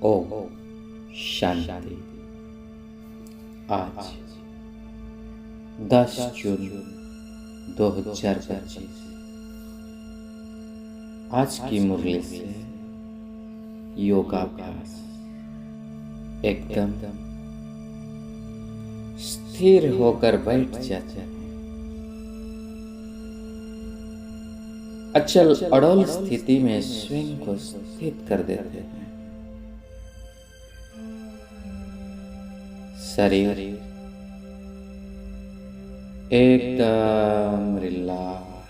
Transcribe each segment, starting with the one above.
ओम शांति। आज 10 जून 2025। आज की मुरली से योगाभ्यास। एकदम स्थिर होकर बैठ जाते हैं। अचल अड़ोल स्थिति में स्वयं को स्थित कर देते हैं। शरीर एकदम रिलैक्स।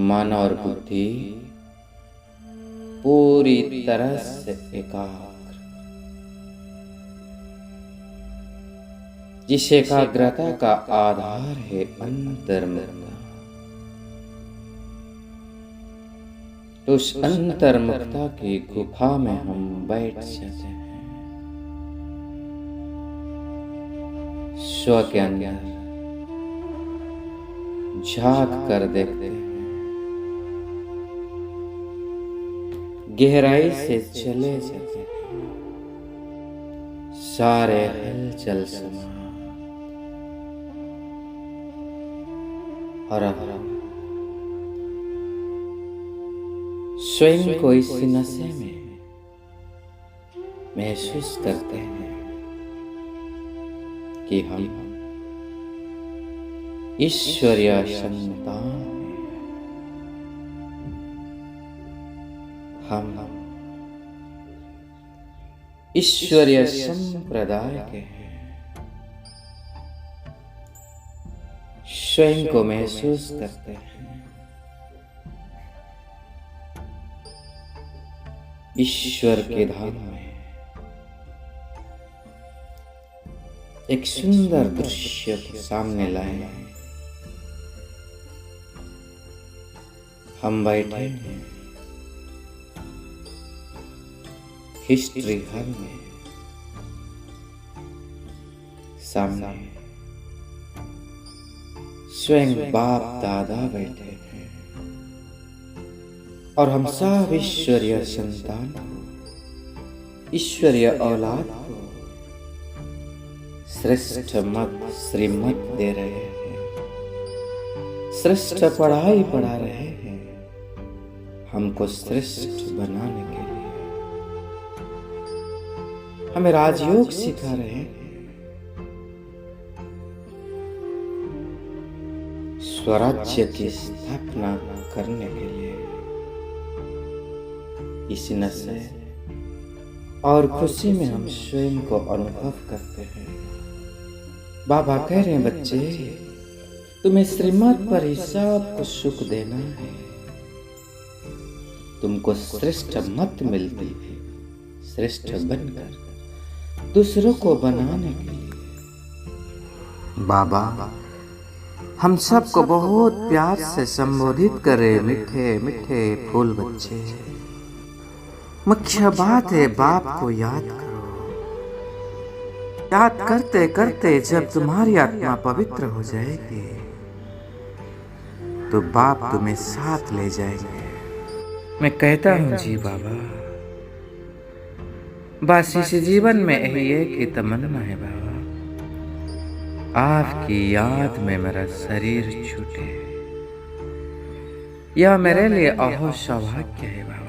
मन और बुद्धि पूरी तरह से एकाग्र। जिस एकाग्रता का आधार है अंतर्मुखता, तो उस अंतर्मुखता की गुफा में हम बैठ जाते हैं। स्व के अंदर झांक कर देखते हैं। गहराई से चले जाते हैं। सारे हलचल समाप्त। और स्वयं को इस नशे में महसूस करते हैं कि हम ईश्वरीय संतान हैं। हम ईश्वरीय संप्रदाय के हैं। स्वयं को महसूस करते हैं ईश्वर के धाम में। एक सुंदर दृश्य सामने लाए। हम बैठे हैं हिस्ट्री हॉल में। सामने स्वयं बाप दादा बैठे हैं और हम सब ईश्वरीय संतान, ईश्वरीय औलाद को श्रेष्ठ मत श्रीमत दे रहे हैं। श्रेष्ठ पढ़ाई पढ़ा रहे हैं हमको श्रेष्ठ बनाने के लिए। हमें राजयोग सिखा रहे हैं। स्वराज्य की स्थापना करने के लिए। इस नशे और खुशी में हम स्वयं को अनुभव करते हैं। बाबा कह रहे हैं, बच्चे तुम्हें श्रीमत पर ही सबको सुख देना है। तुमको श्रेष्ठ मत मिलती है श्रेष्ठ बनकर दूसरों को बनाने के लिए। बाबा हम सबको बहुत प्यार से संबोधित करे, मीठे मीठे फूल बच्चे। मुख्य बात है बाप को याद करो। याद करते करते जब तुम्हारी आत्मा पवित्र हो जाएगी तो बाप तुम्हें साथ ले जाएंगे। मैं कहता हूँ जी बाबा, बस इस जीवन में यही एक ही तमन्ना है बाबा, आपकी याद में मेरा शरीर छूटे। यह मेरे लिए अहो सौभाग्य है बाबा।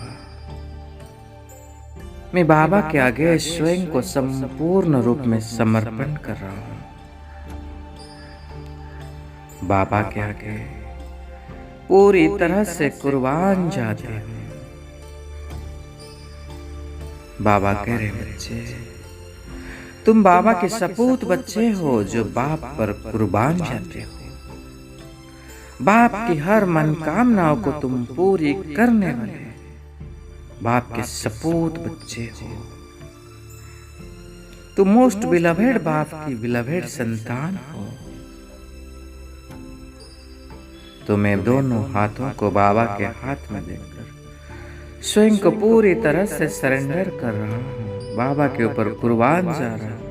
मैं बाबा के आगे स्वयं को संपूर्ण रूप में समर्पण कर रहा हूँ। बाबा के आगे पूरी तरह से कुर्बान जाते हैं। बाबा कह रहे बच्चे, तुम बाबा के सपूत बच्चे हो जो बाप पर कुर्बान जाते हो। बाप की हर मनोकामनाओं को तुम पूरी करने वाले बाप के सपूत बच्चे हो। तुम मोस्ट बिलवेड बाप की बिलवेड संतान हो। तो मैं दोनों हाथों को बाबा के हाथ में देकर स्वयं को पूरी तरह से सरेंडर कर रहा हूँ। बाबा के ऊपर कुर्बान जा रहा हूँ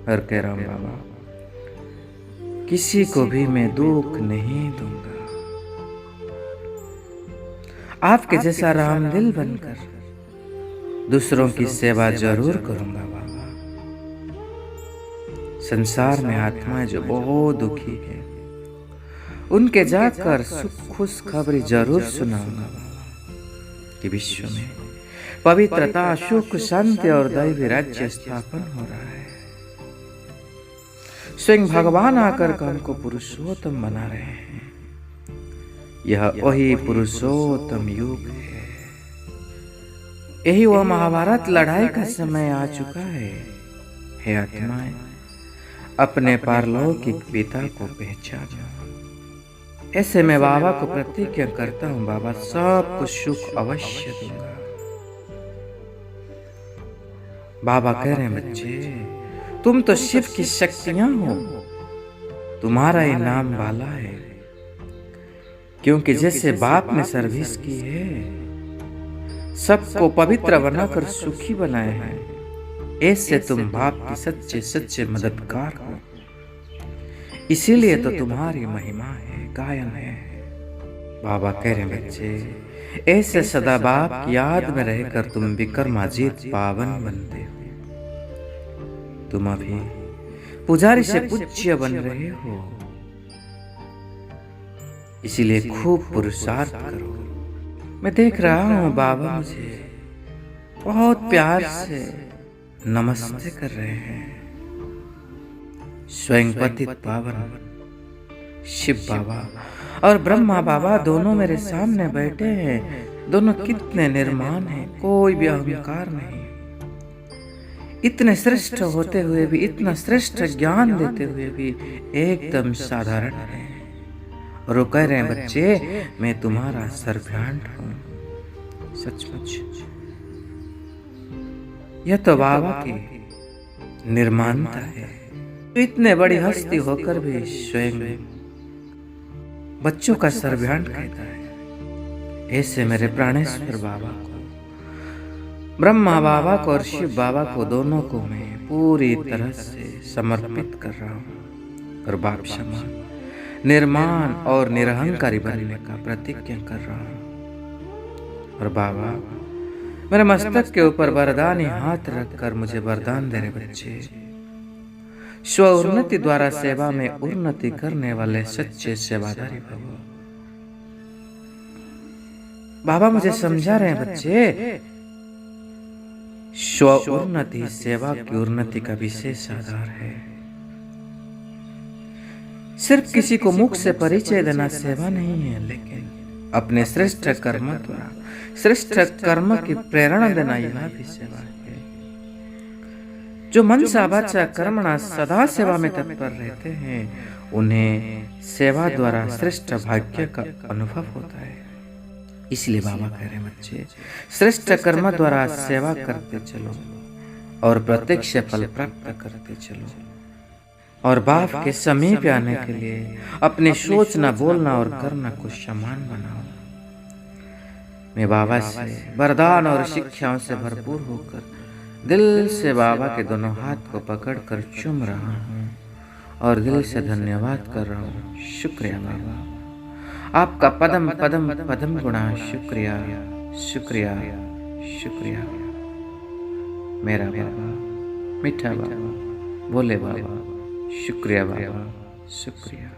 और कह रहा हूँ, बाबा किसी को भी मैं दुख नहीं दूंगा। आपके जैसा रामदिल बनकर दूसरों की सेवा जरूर करूंगा बाबा। संसार में आत्माएं जो बहुत दुखी है, उनके जाकर सुख खुश खबरी जरूर सुनाऊंगा बाबा कि विश्व में पवित्रता, सुख, शांति और दैवी राज्य स्थापन हो रहा है। स्वयं भगवान आकर हमको पुरुषोत्तम बना रहे हैं। यह वही पुरुषोत्तम युग है। यही वह महाभारत लड़ाई का समय आ चुका है। हे आत्माएं, अपने पारलौकिक पिता को पहचानो। ऐसे मैं बाबा को प्रतिज्ञा करता हूँ, बाबा सबको सुख अवश्य दूंगा। बाबा कह रहे हैं, बच्चे तुम तो शिव की शक्तियां हो, तुम्हारा ही नाम बाला है। क्योंकि जैसे बाप ने सर्विस की है, सबको पवित्र बनाकर सुखी बनाए हैं, ऐसे तुम बाप के सच्चे सच्चे मददगार हो। इसीलिए तो तुम्हारी महिमा है, गायन है। बाबा कह रहे बच्चे, ऐसे सदा बाप की याद में रहकर तुम विक्रमाजीत पावन बनते हो। तुम अभी पुजारी से पूज्य बन रहे हो, इसीलिए खूब पुरुषार्थ करो। मैं देख रहा हूँ बाबा मुझे बहुत प्यार से नमस्ते कर रहे हैं। स्वयं पतित पावन शिव बाबा और ब्रह्मा बाबा दोनों मेरे सामने बैठे हैं। दोनों कितने निर्माण हैं, कोई भी अहंकार नहीं। इतने श्रेष्ठ होते हुए भी, इतना श्रेष्ठ ज्ञान देते हुए भी एकदम साधारण है। और वो कह रहे हैं, बच्चे मैं तुम्हारा सर्वेंट हूं। सचमुच यह तो बाबा की निर्माणता है। तो इतने बड़ी हस्ती होकर भी स्वयं बच्चों का सर्वेंट कहता है। ऐसे मेरे प्राणेश्वर बाबा को, ब्रह्मा बाबा को और शिव बाबा को, दोनों को मैं पूरी तरह से समर्पित कर रहा हूँ। और बाप क्षमा, निर्माण और निरहंकारी बनने का प्रतिज्ञा कर रहा हूँ। और बाबा मेरे मस्तक के ऊपर वरदानी हाथ रखकर मुझे वरदान दे रहे बच्चे, स्व उन्नति द्वारा सेवा में उन्नति करने वाले सच्चे सेवादारी भवो। बाबा मुझे समझा रहे हैं बच्चे, स्व उन्नति सेवा की उन्नति का विशेष आधार है। सिर्फ किसी को मुख से परिचय देना सेवा नहीं है, लेकिन अपने श्रेष्ठ कर्म द्वारा श्रेष्ठ कर्म की प्रेरणा देना यह भी सेवा है। जो मनसा वाचा कर्मणा सदा सेवा में तत्पर रहते हैं, उन्हें सेवा द्वारा श्रेष्ठ भाग्य का अनुभव होता है। इसलिए बाबा कह रहे हैं, बच्चे श्रेष्ठ कर्म द्वारा सेवा करते चलो और प्रत्यक्ष फल प्राप्त करते चलो। और बाप के समीप आने के लिए अपने सोचना, बोलना और करना को समान बनाओ। मैं बाबा से वरदान और शिक्षाओं से भरपूर होकर दिल से बाबा के दोनों हाथ को पकड़कर चूम रहा हूँ और दिल से धन्यवाद कर रहा हूँ। शुक्रिया बाबा, आपका पदम पदम पदम गुणा शुक्रिया शुक्रिया शुक्रिया। मेरा बाबा, मीठा बाबा, बोले बाबा, शुक्रिया बाबा, शुक्रिया।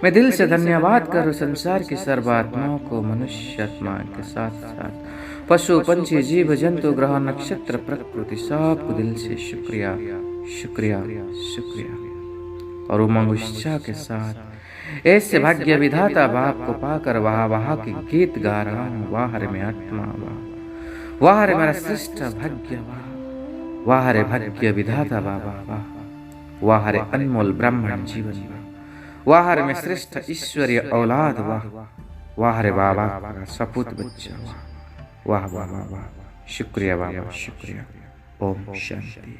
मैं दिल से धन्यवाद करूँ संसार की सर्वात्माओं को, मनुष्य आत्मा के साथ साथ पशु पंछी जीव जंतु ग्रह नक्षत्र प्रकृति सबको दिल से शुक्रिया शुक्रिया शुक्रिया। और उमंग उत्साह के साथ ऐसे भाग्य विधाता बाप को पाकर वाह वाह की गीत गा रहा हूँ। वाह रे मैं आत्मा, वाह वाह रे मेरा श्रेष्ठ भाग्य, वाह वाह रे भाग्य विधाता बाबा, वाह वाह रे अनमोल ब्राह्मण जीवन, वाह रे मैं श्रेष्ठ ईश्वरीय औलाद, वाह वाह रे बाबा का सपूत बच्चा, वाह वाह वाह वाह। शुक्रिया बाबा, शुक्रिया। ओम शांति।